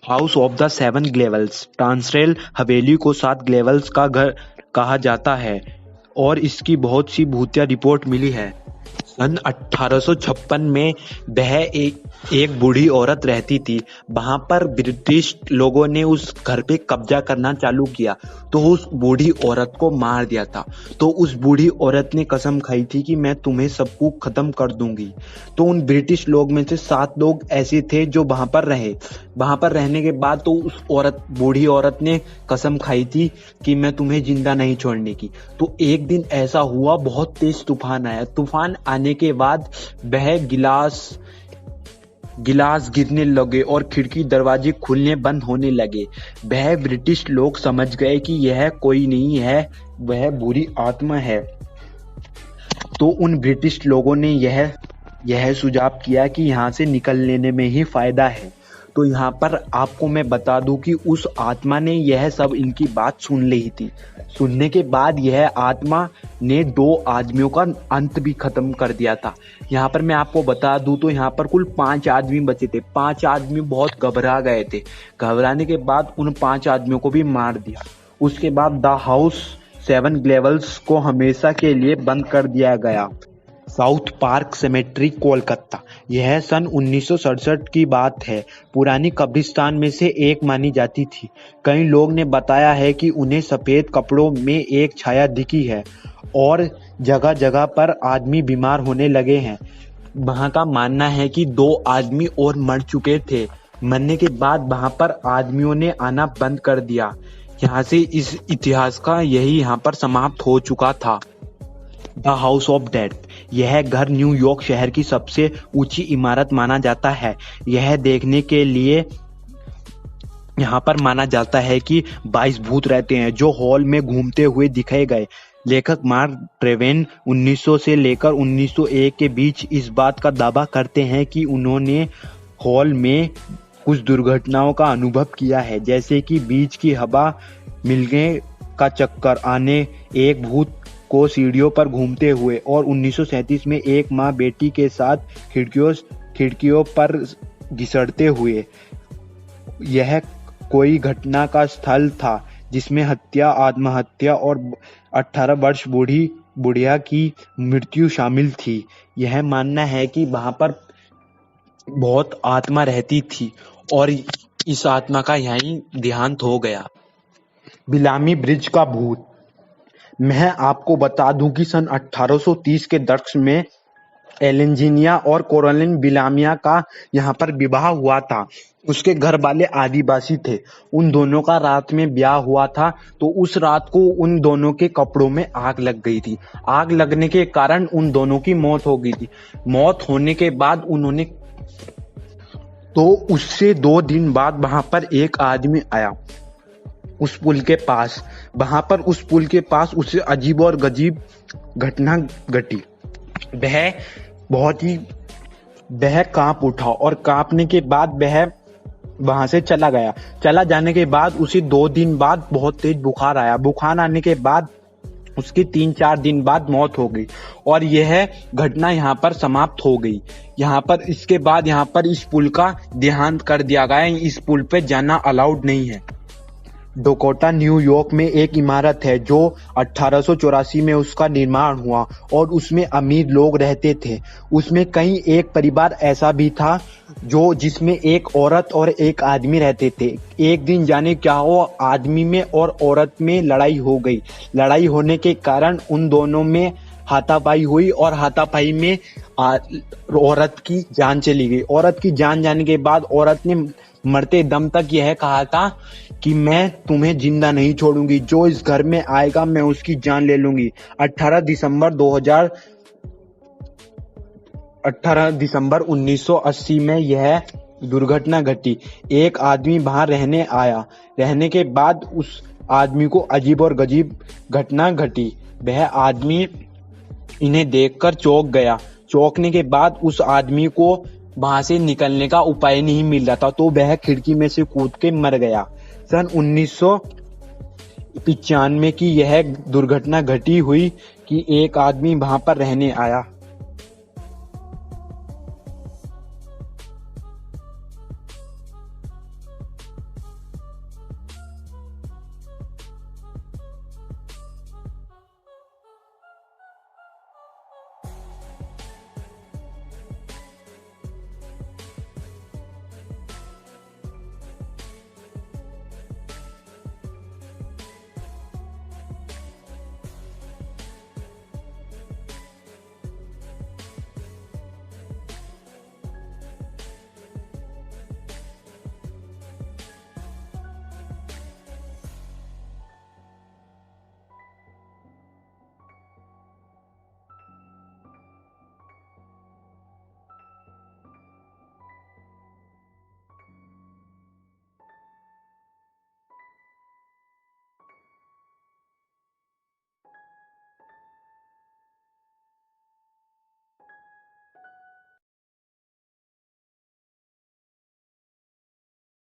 House of the seven gables. ट्रांसरेल हवेली को 7 ग्लेवल्स का घर कहा जाता है और इसकी बहुत सी भूतिया रिपोर्ट मिली है। सन 1856 में वह एक बूढ़ी औरत रहती थी। वहां पर ब्रिटिश लोगों ने उस घर पे कब्जा करना चालू किया तो उस बूढ़ी औरत को मार दिया था। तो उस बूढ़ी औरत ने कसम खाई थी कि मैं तुम्हें सबको खत्म कर दूंगी। तो उन ब्रिटिश लोग में से 7 लोग ऐसे थे जो वहां पर रहे। वहां पर रहने के बाद तो उस बूढ़ी औरत ने कसम खाई थी कि मैं तुम्हें जिंदा नहीं छोड़ने की। तो एक दिन ऐसा हुआ, बहुत तेज तूफान आया। तूफान आने के बाद वह गिलास गिरने लगे और खिड़की दरवाजे खुलने बंद होने लगे। वह ब्रिटिश लोग समझ गए कि यह कोई नहीं है, वह बुरी आत्मा है। तो उन ब्रिटिश लोगों ने यह सुझाव किया कि यहाँ से निकल लेने में ही फायदा है। तो यहाँ पर आपको मैं बता दूं कि उस आत्मा ने यह सब इनकी बात सुन ली थी। सुनने के बाद यह आत्मा ने 2 आदमियों का अंत भी खत्म कर दिया था। यहाँ पर मैं आपको बता दूं तो यहाँ पर कुल 5 आदमी बचे थे। 5 आदमी बहुत घबरा गए थे। घबराने के बाद उन 5 आदमियों को भी मार दिया। उसके बाद द हाउस 7 ग्लेवल्स को हमेशा के लिए बंद कर दिया गया। South park cemetery, Kolkata. यह सन 1967 की बात है। पुरानी कब्रिस्तान में से एक मानी जाती थी। कई लोग ने बताया है कि उन्हें सफेद कपड़ों में एक छाया दिखी है और जगह जगह पर आदमी बीमार होने लगे हैं। वहां का मानना है कि 2 आदमी और मर चुके थे। मरने के बाद वहां पर आदमियों ने आना बंद कर दिया। यहाँ से इस इतिहास का यही यहाँ पर समाप्त हो चुका था। The house of death. यह घर न्यूयॉर्क शहर की सबसे ऊंची इमारत माना जाता है। यह देखने के लिए यहाँ पर माना जाता है कि 22 भूत रहते हैं जो हॉल में घूमते हुए दिखाए गए। लेखक मार्क ट्वेन 1900 से लेकर 1901 के बीच इस बात का दावा करते हैं कि उन्होंने हॉल में कुछ दुर्घटनाओं का अनुभव किया है, जैसे कि बीच की हवा मिलने का चक्कर आने, एक भूत को सीढ़ियों पर घूमते हुए और 1937 में एक माँ बेटी के साथ खिड़कियों पर घिसटते हुए। यह कोई घटना का स्थल था जिसमें हत्या, आत्महत्या और 18 वर्ष बुढ़िया की मृत्यु शामिल थी। यह मानना है कि वहां पर बहुत आत्मा रहती थी और इस आत्मा का यहीं देहांत हो गया। बिलामी ब्रिज का भूत। मैं आपको बता दूं कि सन 1830 के दशक में एलेंजिनिया और कोरोलिन बिलामिया का यहाँ पर विवाह हुआ था। उसके घर वाले आदिवासी थे। उन दोनों का रात में ब्याह हुआ था। तो उस रात को उन दोनों के कपड़ों में आग लग गई थी। आग लगने के कारण उन दोनों की मौत हो गई थी। मौत होने के बाद उससे 2 दिन बाद वहां पर एक आदमी आया उस पुल के पास। वहां पर उस पुल के पास उससे अजीब और गजीब घटना घटी। वह कांप उठा और कांपने के बाद वह वहां से चला गया। चला जाने के बाद उसे 2 दिन बाद बहुत तेज बुखार आया। बुखार आने के बाद उसकी 3-4 दिन बाद मौत हो गई और यह घटना यहाँ पर समाप्त हो गई। यहाँ पर इसके बाद यहाँ पर इस पुल का देहांत कर दिया गया। इस पुल पे जाना अलाउड नहीं है। डकोटा, न्यूयॉर्क में एक इमारत है जो 1884 में उसका निर्माण हुआ और उसमें अमीर लोग रहते थे। उसमें एक परिवार ऐसा भी था जिसमें एक औरत और एक आदमी रहते थे। एक दिन जाने क्या हुआ, आदमी में और औरत में लड़ाई हो गई। लड़ाई होने के कारण उन दोनों में हाथापाई हुई और हाथापाई में औरत की जान चली गई। औरत की जान जाने के बाद औरत ने मरते दम तक यह कहा था कि मैं तुम्हें जिंदा नहीं छोड़ूंगी, जो इस घर में आएगा मैं उसकी जान ले लूंगी। 18 दिसंबर 1980 में यह दुर्घटना घटी। एक आदमी वहां रहने आया। रहने के बाद उस आदमी को अजीब और गजीब घटना घटी। वह आदमी इन्हें देखकर चौंक गया। चौंकने के बाद उस आदमी को वहां से निकलने का उपाय नहीं मिल रहा था, तो वह खिड़की में से कूद के मर गया। सन 1995 की यह दुर्घटना घटी हुई कि एक आदमी वहां पर रहने आया।